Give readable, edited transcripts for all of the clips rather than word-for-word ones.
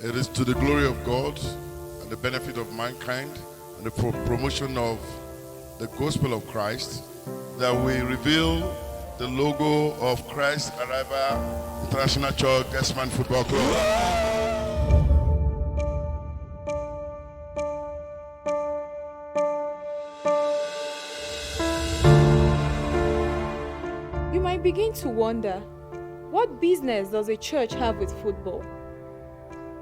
It is to the glory of God and the benefit of mankind and the promotion of the gospel of Christ that we reveal the logo of Christ Arrival International Church Guestman Football Club. You might begin to wonder, what business does a church have with football?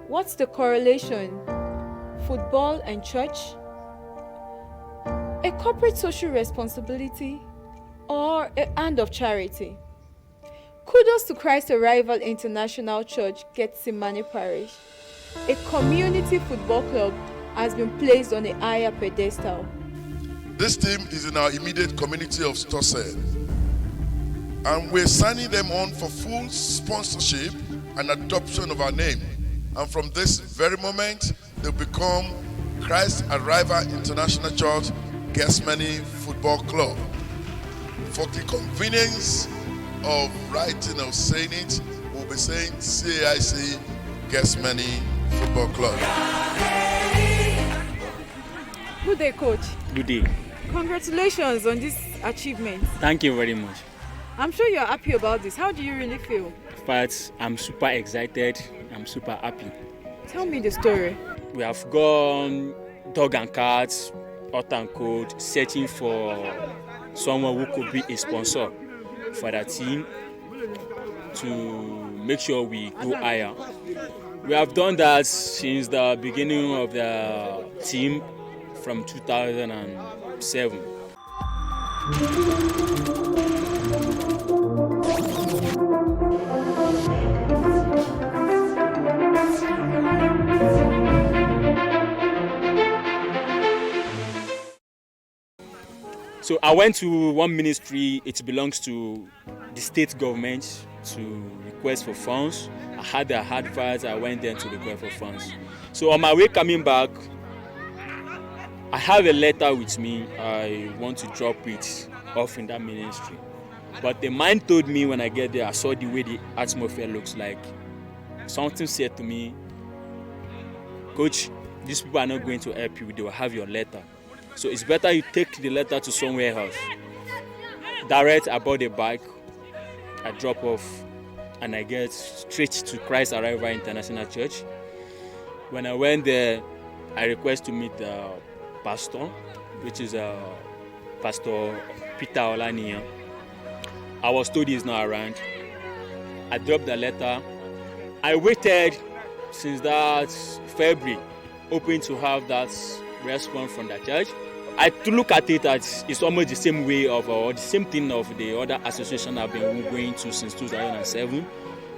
What's the correlation? Football and church? A corporate social responsibility or a hand of charity? Kudos to Christ Arrival International Church, Getsemani Parish. A community football club has been placed on a higher pedestal. This team is in our immediate community of Stossel, and we're signing them on for full sponsorship and adoption of our name. And from this very moment, they'll become Christ Arrival International Church Getsemani Football Club. For the convenience of writing or saying it, we'll be saying CAIC Getsemani Football Club. Good day, Coach. Good day. Congratulations on this achievement. Thank you very much. I'm sure you're happy about this. How do you really feel? But I'm super excited. I'm super happy. Tell me the story. We have gone dog and cats, hot and cold, searching for someone who could be a sponsor for the team to make sure we go higher. We have done that since the beginning of the team from 2007. So I went to one ministry, it belongs to the state government, to request for funds. I had the advice, I went there to request for funds. So on my way coming back, I have a letter with me. I want to drop it off in that ministry. But the man told me when I get there, I saw the way the atmosphere looks like. Something said to me, Coach, these people are not going to help you, they will have your letter. So it's better you take the letter to somewhere else. Direct, I bought a bike, I drop off, and I get straight to Christ Arrival International Church. When I went there, I request to meet the pastor, which is Pastor Peter Olaniyan. I was told he's not around. I dropped the letter. I waited since that February, hoping to have that response from the church. I look at it as it's almost the same way of or the same thing of the other association I've been going to since 2007.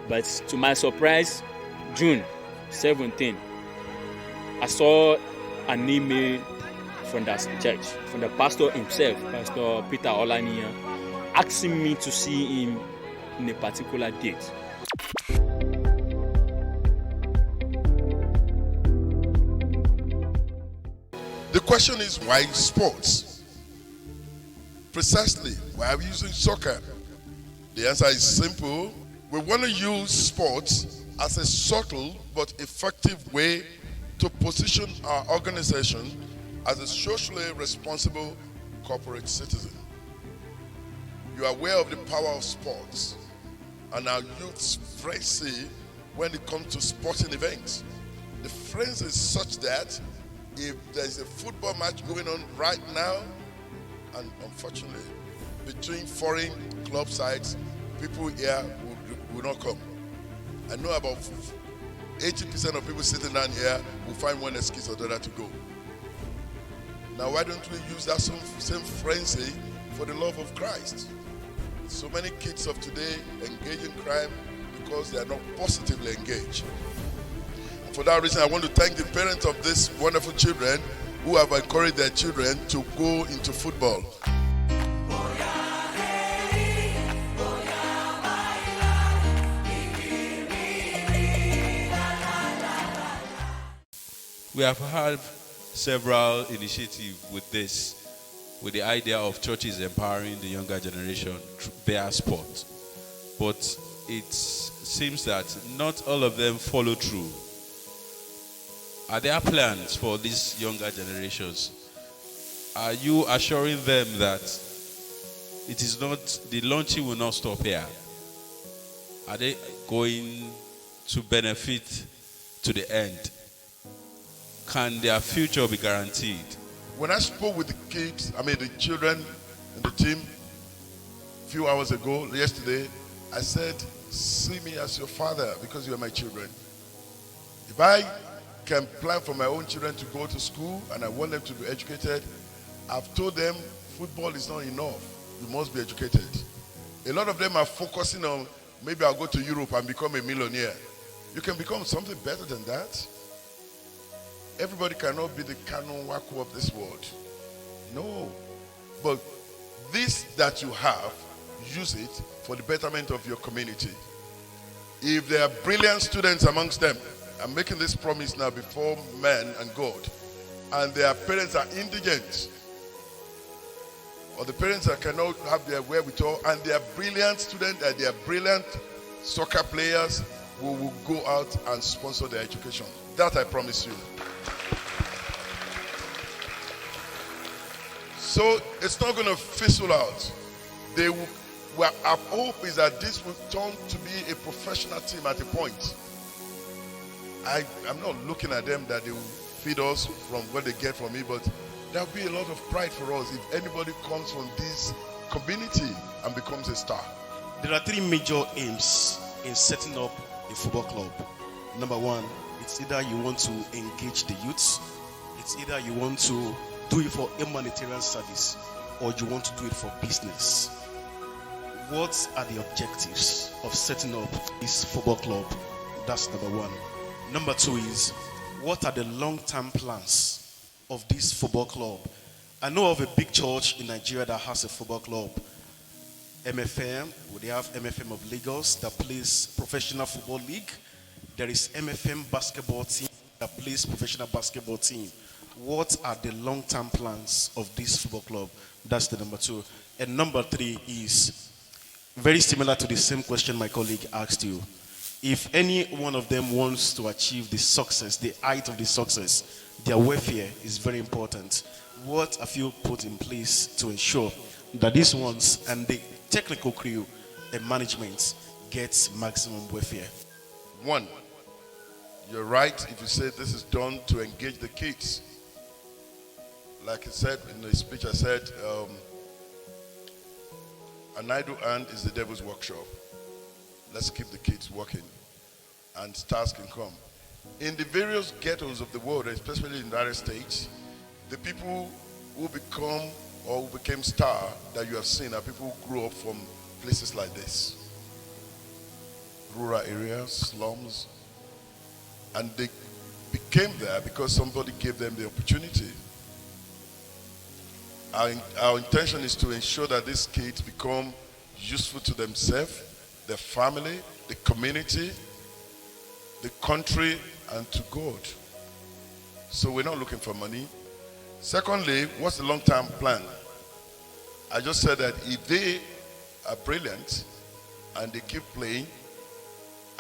But to my surprise, June 17, I saw an email from the church, from the pastor himself, Pastor Peter Olaniyan, asking me to see him in a particular date. The question is, why sports? Precisely, why are we using soccer? The answer is simple. We want to use sports as a subtle but effective way to position our organization as a socially responsible corporate citizen. You are aware of the power of sports and our youth's frenzy when it comes to sporting events. The frenzy is such that if there's a football match going on right now, and unfortunately, between foreign club sides, people here will not come. I know about 80% of people sitting down here will find one excuse or the other to go. Now, why don't we use that same frenzy for the love of Christ? So many kids of today engage in crime because they are not positively engaged. For that reason, I want to thank the parents of these wonderful children who have encouraged their children to go into football. We have had several initiatives with this, with the idea of churches empowering the younger generation through their sport. But it seems that not all of them follow through. Are there plans for these younger generations? Are you assuring them that it is not, the launching will not stop here? Are they going to benefit to the end? Can their future be guaranteed? When I spoke with the the children in the team a few hours ago, yesterday, I said, see me as your father because you are my children. If I can plan for my own children to go to school and I want them to be educated, I've told them football is not enough. You must be educated. A lot of them are focusing on maybe I'll go to Europe and become a millionaire. You can become something better than that. Everybody cannot be the Canon Waku of this world. No. But this that you have, use it for the betterment of your community. If there are brilliant students amongst them, I'm making this promise now before man and God, and their parents are indigent, or the parents that cannot have their wherewithal, and they are brilliant students, and they are brilliant soccer players, we will go out and sponsor their education. That I promise you. So it's not going to fizzle out. They will. Well, our hope is that this will turn to be a professional team at a point. I'm not looking at them that they will feed us from what they get from me, but there will be a lot of pride for us if anybody comes from this community and becomes a star. There are three major aims in setting up a football club. Number one, it's either you want to engage the youths, it's either you want to do it for humanitarian service, or you want to do it for business. What are the objectives of setting up this football club? That's number one. Number two is, what are the long-term plans of this football club? I know of a big church in Nigeria that has a football club. MFM, they have MFM of Lagos that plays professional football league. There is MFM basketball team that plays professional basketball team. What are the long-term plans of this football club? That's the number two. And number three is very similar to the same question my colleague asked you. If any one of them wants to achieve the success, the height of the success, their welfare is very important. What have you put in place to ensure that these ones and the technical crew and management gets maximum welfare? One, you're right if you say this is done to engage the kids. Like I said in the speech, I said, an idle hand is the devil's workshop. Let's keep the kids working and stars can come. In the various ghettos of the world, especially in the United States, the people who become or who became star that you have seen are people who grew up from places like this. Rural areas, slums. And they became there because somebody gave them the opportunity. Our intention is to ensure that these kids become useful to themselves, their family, the community, the country, and to God. So we're not looking for money. Secondly, what's the long-term plan? I just said that if they are brilliant and they keep playing,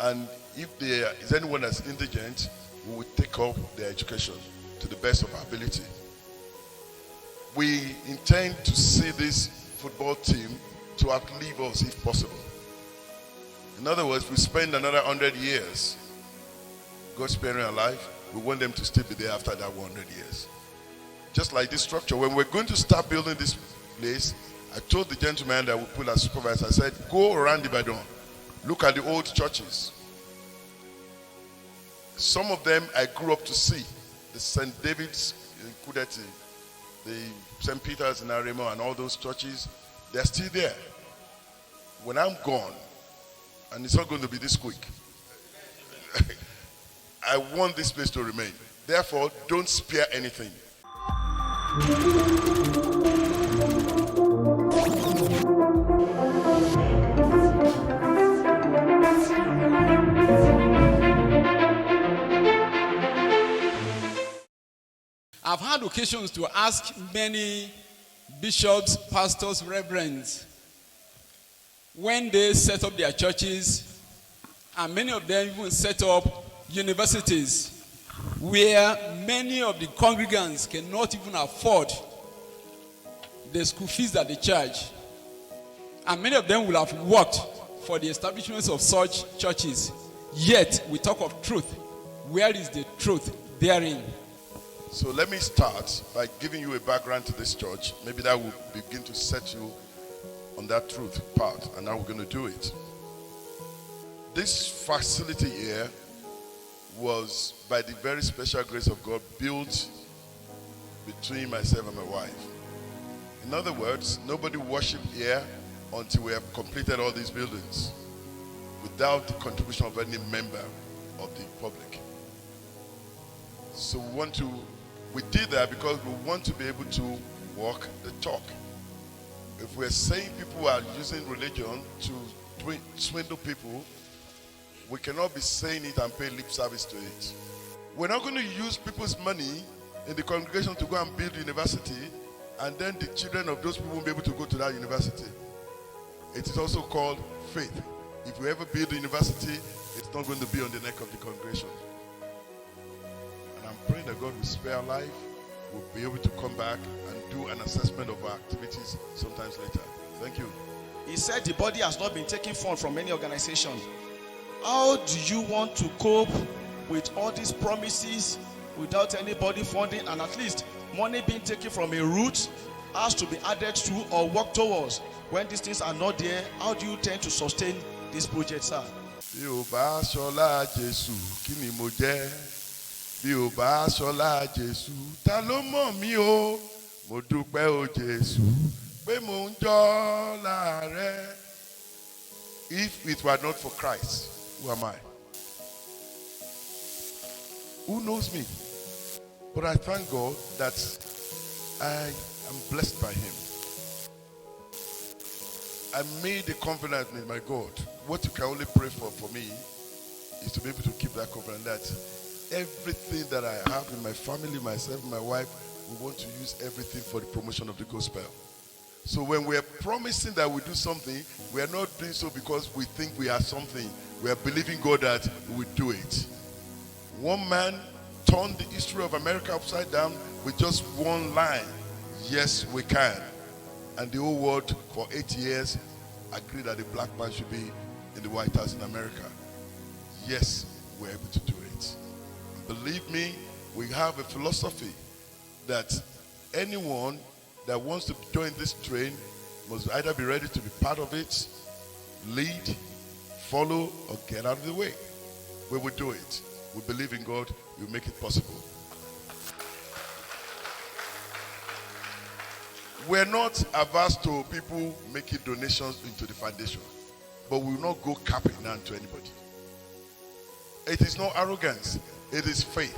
and if there is anyone that's indigent, we will take up their education to the best of our ability. We intend to see this football team to outlive us if possible. In other words, we spend another 100 years, God sparing our life, we want them to still be there after that 100 years. Just like this structure, when we're going to start building this place, I told the gentleman that we put as supervisor, I said, go around Ibadan, look at the old churches. Some of them I grew up to see, the St. David's in Kudeti, the St. Peter's in Aremo and all those churches, they're still there. When I'm gone, and it's not going to be this quick, I want this place to remain. Therefore, don't spare anything. I've had occasions to ask many bishops, pastors, reverends, when they set up their churches, and many of them even set up universities where many of the congregants cannot even afford the school fees that they charge. And many of them will have worked for the establishments of such churches. Yet, we talk of truth. Where is the truth therein? So let me start by giving you a background to this church. Maybe that will begin to set you on that truth part, and now we're going to do it. This facility here was, by the very special grace of God, built between myself and my wife. In other words, nobody worshiped here until we have completed all these buildings without the contribution of any member of the public. So we did that because we want to be able to walk the talk. If we're saying people are using religion to swindle people, we cannot be saying it and pay lip service to it. We're not going to use people's money in the congregation to go and build university, and then the children of those people won't be able to go to that university. It is also called faith. If we ever build a university, it's not going to be on the neck of the congregation. And I'm praying that God will spare our life. We'll be able to come back and do an assessment of our activities sometimes later. Thank you. He said the body has not been taking funds from any organization. How do you want to cope with all these promises without anybody funding, and at least money being taken from a route has to be added to or worked towards? When these things are not there, how do you tend to sustain this project, sir? Bí o bá ṣọlá Jésù, kí ni mo jẹ́? Bí o bá ṣọlá Jésù, ta ló mọ̀ mí o? Mo dúpẹ́ o Jésù, pé mo ń jọ́lá rẹ. If it were not for Christ, who am I? Who knows me? But I thank God that I am blessed by Him. I made a covenant with my God. What you can only pray for me is to be able to keep that covenant, that everything that I have in my family, myself, my wife, we want to use everything for the promotion of the gospel. So when we are promising that we do something, we are not doing so because we think we are something. We are believing God that we will do it. One man turned the history of America upside down with just one line: yes, we can. And the whole world for 8 years agreed that a black man should be in the White House in America. Yes, we're able to do it. And believe me, we have a philosophy that anyone that wants to join this train must either be ready to be part of it, lead, follow, or get out of the way. We will do it. We believe in God. He will make it possible. We're not averse to people making donations into the foundation, but we will not go cap it down to anybody. It is not arrogance, it is faith.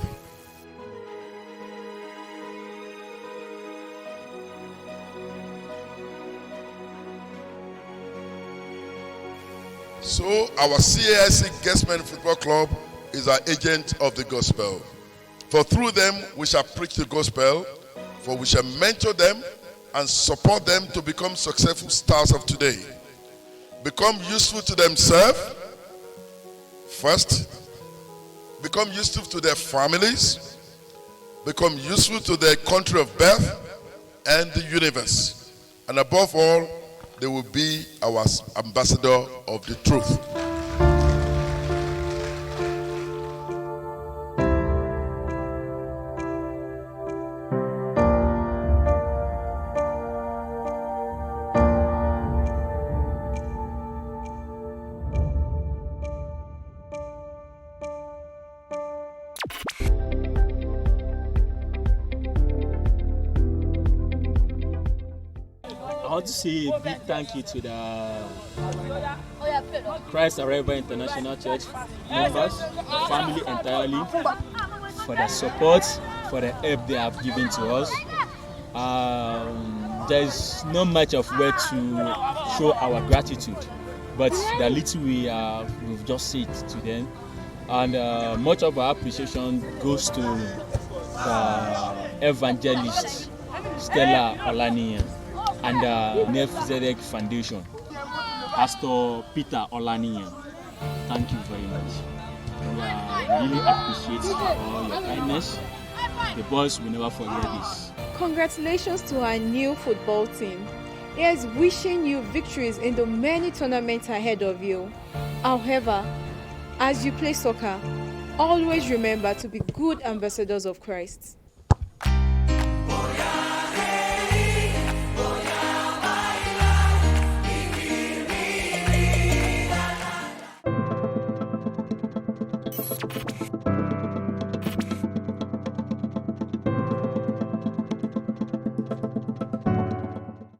So our CAIC Guestmen Football Club is our agent of the gospel. For through them we shall preach the gospel, for we shall mentor them and support them to become successful stars of today. Become useful to themselves first, become useful to their families, become useful to their country of birth and the universe. And above all, they will be our ambassador of the truth. I want to say a big thank you to the Christ Arrival International Church members, family entirely, for the support, for the help they have given to us. There's not much of where to show our gratitude, but the little we've just said to them, and much of our appreciation goes to the evangelist Stella Olaniyan. and the Nef Zedek Foundation, Pastor Peter Olaniyan. Thank you very much. We really appreciate all your kindness. The boys will never forget this. Congratulations to our new football team. Here's wishing you victories in the many tournaments ahead of you. However, as you play soccer, always remember to be good ambassadors of Christ.